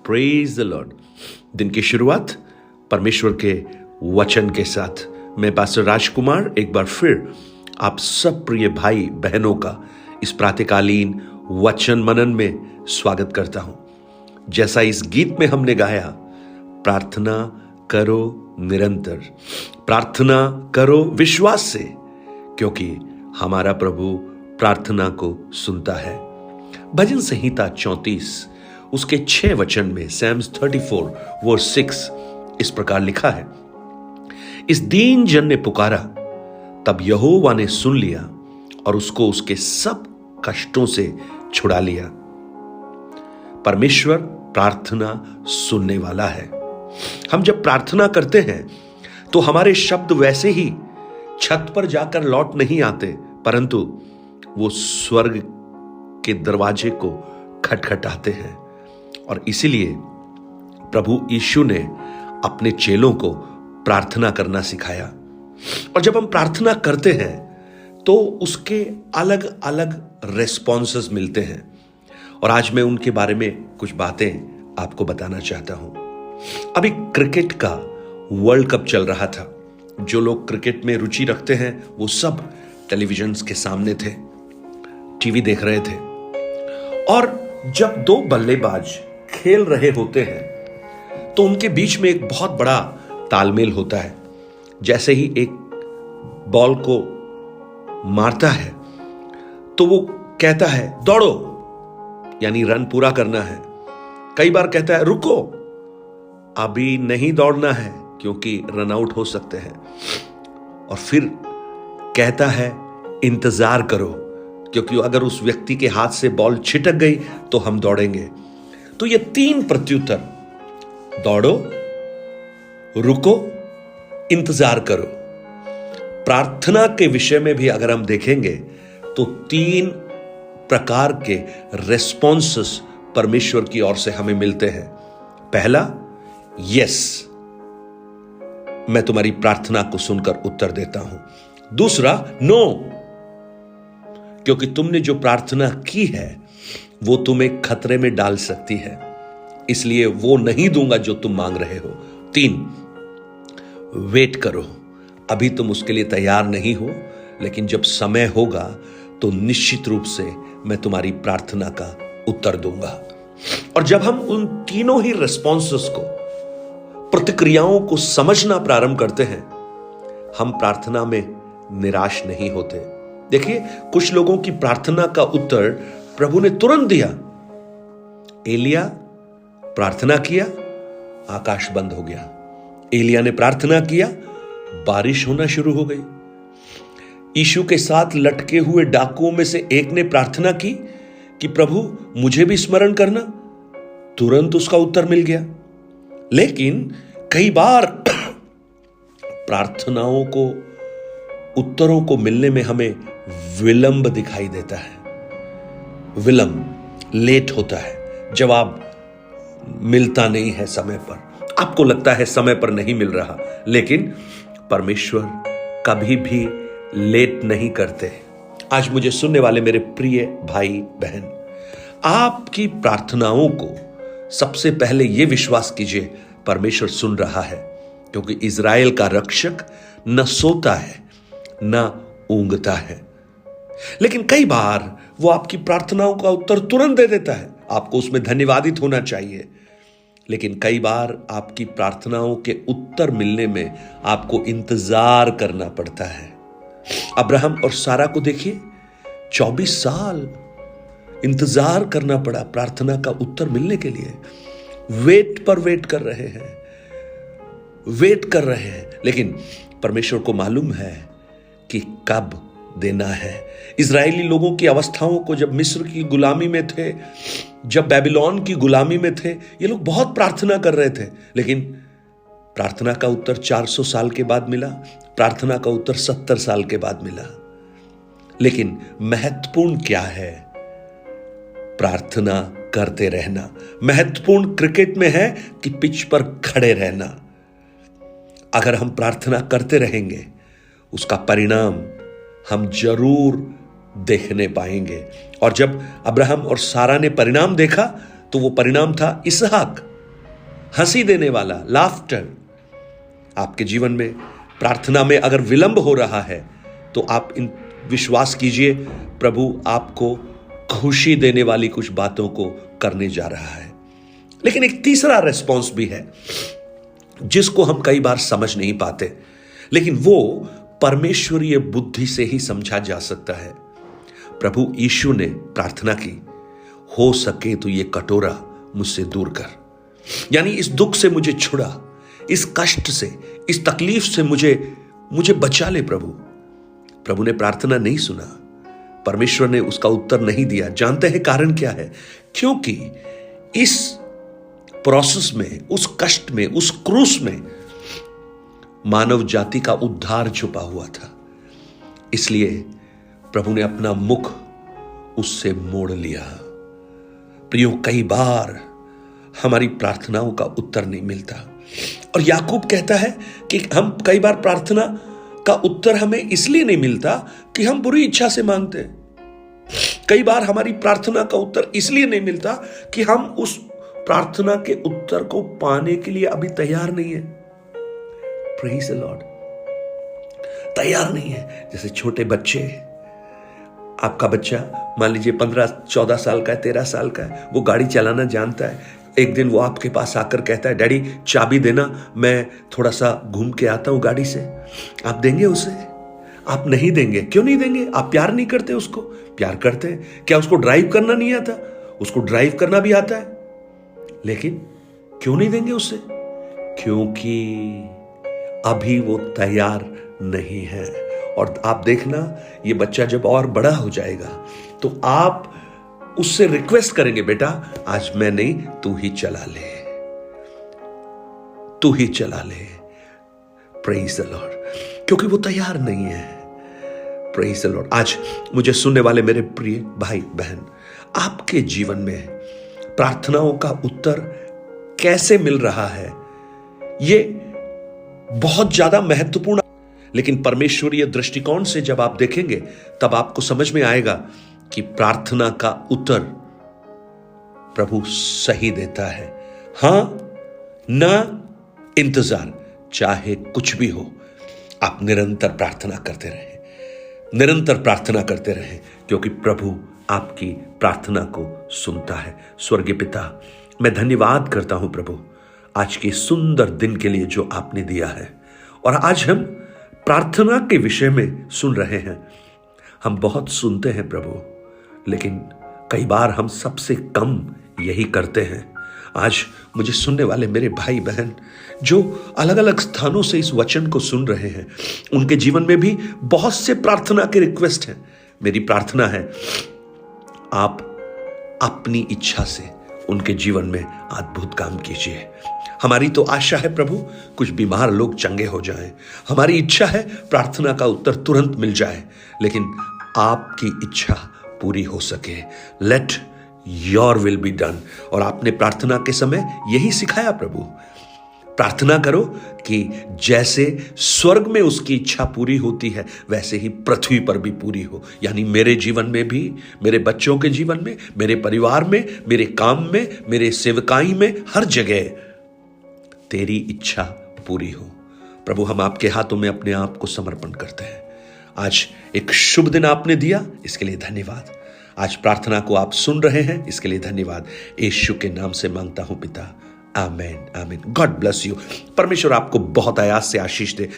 Praise the Lord. दिन की शुरुआत परमेश्वर के वचन के साथ मैं पास्टर राजकुमार एक बार फिर आप सब प्रिय भाई बहनों का इस प्रातःकालीन वचन मनन में स्वागत करता हूं। जैसा इस गीत में हमने गाया, प्रार्थना करो निरंतर, प्रार्थना करो विश्वास से, क्योंकि हमारा प्रभु प्रार्थना को सुनता है। भजन संहिता 34 उसके 6 वचन में सैम्स 34 वर्स 6 इस प्रकार लिखा है, इस दीन जन ने पुकारा, तब यहोवा ने सुन लिया और उसको उसके सब कष्टों से छुड़ा लिया। परमेश्वर प्रार्थना सुनने वाला है। हम जब प्रार्थना करते हैं तो हमारे शब्द वैसे ही छत पर जाकर लौट नहीं आते, परंतु वो स्वर्ग के दरवाजे को खटखटाते हैं। और इसीलिए प्रभु यीशु ने अपने चेलों को प्रार्थना करना सिखाया। और जब हम प्रार्थना करते हैं तो उसके अलग अलग रेस्पॉन्सेस मिलते हैं, और आज मैं उनके बारे में कुछ बातें आपको बताना चाहता हूं। अभी क्रिकेट का वर्ल्ड कप चल रहा था। जो लोग क्रिकेट में रुचि रखते हैं वो सब टेलीविजन के सामने थे, टीवी देख रहे थे। और जब दो बल्लेबाज खेल रहे होते हैं तो उनके बीच में एक बहुत बड़ा तालमेल होता है। जैसे ही एक बॉल को मारता है तो वो कहता है दौड़ो, यानी रन पूरा करना है। कई बार कहता है रुको, अभी नहीं दौड़ना है क्योंकि रन आउट हो सकते हैं। और फिर कहता है इंतजार करो, क्योंकि अगर उस व्यक्ति के हाथ से बॉल छिटक गई तो हम दौड़ेंगे। तो ये 3 प्रत्युत्तर, दौड़ो, रुको, इंतजार करो। प्रार्थना के विषय में भी अगर हम देखेंगे तो 3 प्रकार के रेस्पॉन्सेस परमेश्वर की ओर से हमें मिलते हैं। पहला, यस, मैं तुम्हारी प्रार्थना को सुनकर उत्तर देता हूं। दूसरा, नो, क्योंकि तुमने जो प्रार्थना की है वो तुम्हें खतरे में डाल सकती है, इसलिए वो नहीं दूंगा जो तुम मांग रहे हो। 3, वेट करो, अभी तुम उसके लिए तैयार नहीं हो, लेकिन जब समय होगा तो निश्चित रूप से मैं तुम्हारी प्रार्थना का उत्तर दूंगा। और जब हम उन तीनों ही रेस्पॉन्सेस को, प्रतिक्रियाओं को समझना प्रारंभ करते हैं, हम प्रार्थना में निराश नहीं होते। देखिए, कुछ लोगों की प्रार्थना का उत्तर प्रभु ने तुरंत दिया। एलिया प्रार्थना किया, आकाश बंद हो गया। एलिया ने प्रार्थना किया, बारिश होना शुरू हो गई। यीशु के साथ लटके हुए डाकुओं में से एक ने प्रार्थना की कि प्रभु मुझे भी स्मरण करना, तुरंत उसका उत्तर मिल गया। लेकिन कई बार प्रार्थनाओं को, उत्तरों को मिलने में हमें विलंब दिखाई देता है। विलंब, लेट होता है, जवाब मिलता नहीं है समय पर। आपको लगता है समय पर नहीं मिल रहा, लेकिन परमेश्वर कभी भी लेट नहीं करते। आज मुझे सुनने वाले मेरे प्रिय भाई बहन, आपकी प्रार्थनाओं को सबसे पहले यह विश्वास कीजिए, परमेश्वर सुन रहा है, क्योंकि इज़राइल का रक्षक न सोता है न ऊंघता है। लेकिन कई बार वो आपकी प्रार्थनाओं का उत्तर तुरंत दे देता है, आपको उसमें धन्यवादित होना चाहिए। लेकिन कई बार आपकी प्रार्थनाओं के उत्तर मिलने में आपको इंतजार करना पड़ता है। अब्राहम और सारा को देखिए, 24 साल इंतजार करना पड़ा प्रार्थना का उत्तर मिलने के लिए। वेट पर वेट कर रहे हैं, वेट कर रहे हैं, लेकिन परमेश्वर को मालूम है कि कब देना है। इजरायली लोगों की अवस्थाओं को, जब मिस्र की गुलामी में थे, जब बेबीलोन की गुलामी में थे, ये लोग बहुत प्रार्थना कर रहे थे, लेकिन प्रार्थना का उत्तर 400 साल के बाद मिला, प्रार्थना का उत्तर 70 साल के बाद मिला। लेकिन महत्वपूर्ण क्या है? प्रार्थना करते रहना। महत्वपूर्ण क्रिकेट में है कि पिच पर खड़े रहना। अगर हम प्रार्थना करते रहेंगे, उसका परिणाम हम जरूर देखने पाएंगे। और जब अब्राहम और सारा ने परिणाम देखा तो वो परिणाम था इसहाक, हंसी देने वाला, लाफ्टर आपके जीवन में प्रार्थना में अगर विलंब हो रहा है तो आप इन विश्वास कीजिए, प्रभु आपको खुशी देने वाली कुछ बातों को करने जा रहा है। लेकिन एक तीसरा रेस्पॉन्स भी है जिसको हम कई बार समझ नहीं पाते, लेकिन वो परमेश्वरीय बुद्धि से ही समझा जा सकता है। प्रभु यीशु ने प्रार्थना की, हो सके तो ये कटोरा मुझसे दूर कर, यानी इस दुख से मुझे छुड़ा, इस कष्ट से, इस तकलीफ से मुझे बचा ले प्रभु। प्रभु ने प्रार्थना नहीं सुना, परमेश्वर ने उसका उत्तर नहीं दिया। जानते हैं कारण क्या है? क्योंकि इस प्रोसेस में, उस कष्ट में, उस क्रूस में मानव जाति का उद्धार छुपा हुआ था। इसलिए प्रभु ने अपना मुख उससे मोड़ लिया। प्रियो, कई बार हमारी प्रार्थनाओं का उत्तर नहीं मिलता, और याकूब कहता है कि हम कई बार प्रार्थना का उत्तर हमें इसलिए नहीं मिलता कि हम बुरी इच्छा से मांगते हैं। कई बार हमारी प्रार्थना का उत्तर इसलिए नहीं मिलता कि हम उस प्रार्थना के उत्तर को पाने के लिए अभी तैयार नहीं है। प्रेज़ द लॉर्ड, तैयार नहीं है। जैसे छोटे बच्चे, आपका बच्चा मान लीजिए 15-14 साल का है, 13 साल का है, वो गाड़ी चलाना जानता है। एक दिन वो आपके पास आकर कहता है, डैडी चाबी देना, मैं थोड़ा सा घूम के आता हूं गाड़ी से। आप देंगे उसे? आप नहीं देंगे। क्यों नहीं देंगे? आप प्यार नहीं करते उसको? प्यार करते हैं। क्या उसको ड्राइव करना नहीं आता? उसको ड्राइव करना भी आता है, लेकिन क्यों नहीं देंगे उसे? क्योंकि अभी वो तैयार नहीं है। और आप देखना, ये बच्चा जब और बड़ा हो जाएगा तो आप उससे रिक्वेस्ट करेंगे, बेटा आज मैं नहीं, तू ही चला ले, तू ही चला ले। प्रेज़ द लॉर्ड, क्योंकि वो तैयार नहीं है। Praise the Lord. आज मुझे सुनने वाले मेरे प्रिय भाई बहन, आपके जीवन में प्रार्थनाओं का उत्तर कैसे मिल रहा है, ये बहुत ज्यादा महत्वपूर्ण, लेकिन परमेश्वरीय दृष्टिकोण से जब आप देखेंगे तब आपको समझ में आएगा कि प्रार्थना का उत्तर प्रभु सही देता है। हां ना, इंतजार, चाहे कुछ भी हो, आप निरंतर प्रार्थना करते रहें, निरंतर प्रार्थना करते रहें, क्योंकि प्रभु आपकी प्रार्थना को सुनता है। स्वर्गीय पिता, मैं धन्यवाद करता हूं प्रभु आज के सुंदर दिन के लिए जो आपने दिया है। और आज हम प्रार्थना के विषय में सुन रहे हैं। हम बहुत सुनते हैं प्रभु, लेकिन कई बार हम सबसे कम यही करते हैं। आज मुझे सुनने वाले मेरे भाई बहन जो अलग अलग स्थानों से इस वचन को सुन रहे हैं, उनके जीवन में भी बहुत से प्रार्थना के रिक्वेस्ट हैं। मेरी प्रार्थना है आप अपनी इच्छा से उनके जीवन में अद्भुत काम कीजिए। हमारी तो आशा है प्रभु कुछ बीमार लोग चंगे हो जाएं। हमारी इच्छा है प्रार्थना का उत्तर तुरंत मिल जाए, लेकिन आपकी इच्छा पूरी हो सके। Let your will be done. और आपने प्रार्थना के समय यही सिखाया प्रभु, प्रार्थना करो कि जैसे स्वर्ग में उसकी इच्छा पूरी होती है वैसे ही पृथ्वी पर भी पूरी हो। यानी मेरे जीवन में भी, मेरे बच्चों के जीवन में, मेरे परिवार में, मेरे काम में, मेरे सेवकाई में, हर जगह तेरी इच्छा पूरी हो। प्रभु, हम आपके हाथों में अपने आप को समर्पण करते हैं। आज एक शुभ दिन आपने दिया, इसके लिए धन्यवाद। आज प्रार्थना को आप सुन रहे हैं, इसके लिए धन्यवाद। यीशु के नाम से मांगता हूं पिता, आमीन आमीन। God bless you. परमेश्वर आपको बहुत आयास से आशीष दे।